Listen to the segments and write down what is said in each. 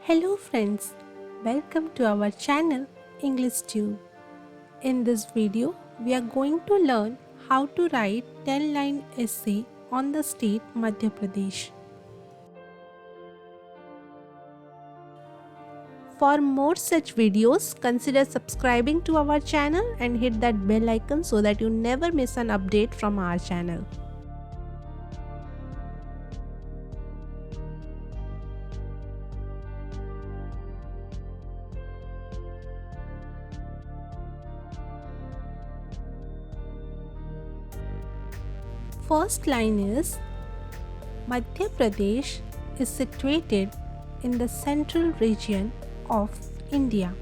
Hello friends, welcome to our channel English Tube. In this video, we are going to learn how to write 10-line essay on the state Madhya Pradesh. For more such videos, consider subscribing to our channel and hit that bell icon so that you never miss an update from our channel. First line is Madhya Pradesh is situated in the central region of India.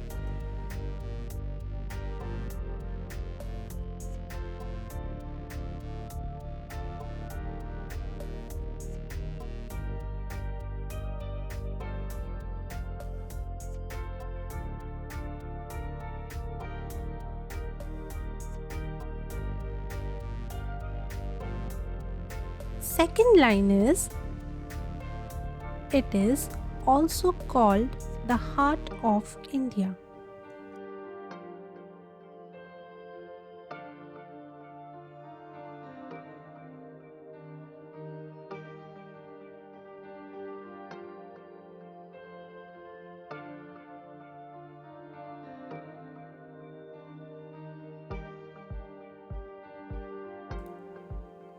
Second line is it is also called the heart of India.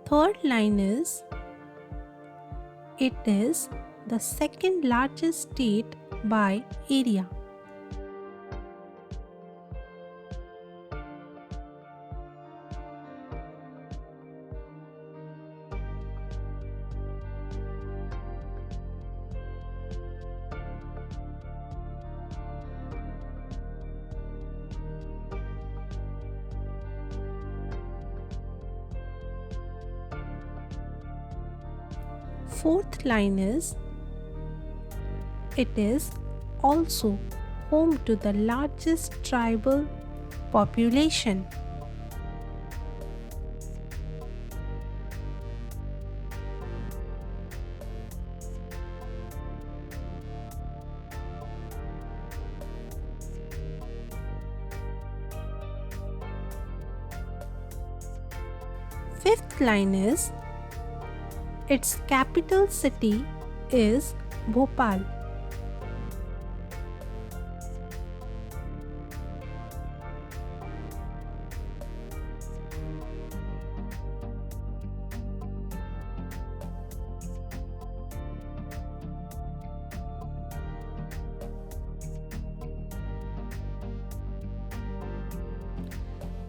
Third line is it is the second largest state by area. Fourth line is it is also home to the largest tribal population. Fifth line is its capital city is Bhopal.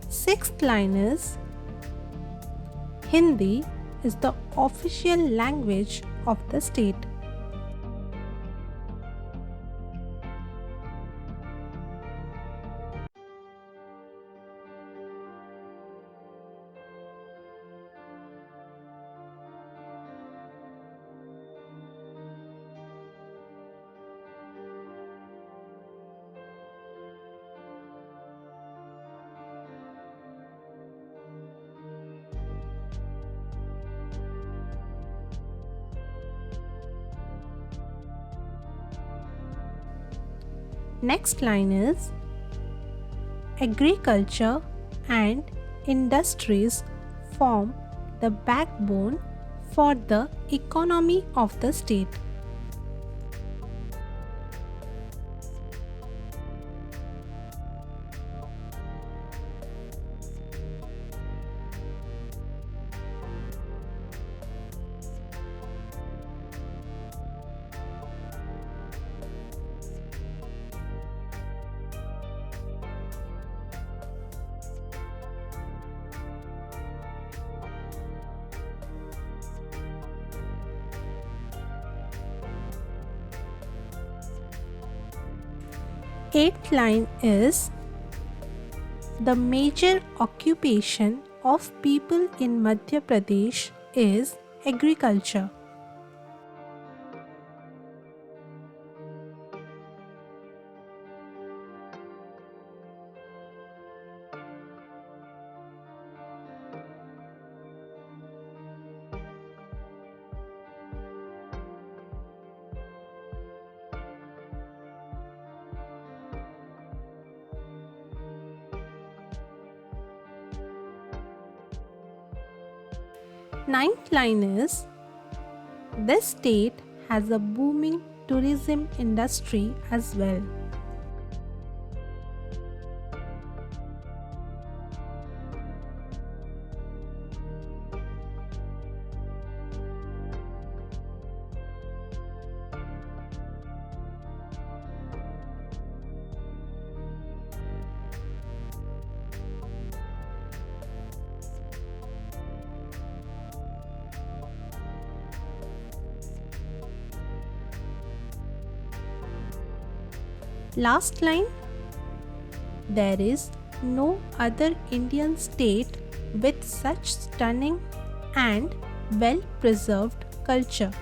Sixth line is Hindi is the official language of the state. Next line is agriculture and industries form the backbone for the economy of the state. Eighth line is the major occupation of people in Madhya Pradesh is agriculture. Ninth line is, this state has a booming tourism industry as well. Last line, there is no other Indian state with such stunning and well preserved culture.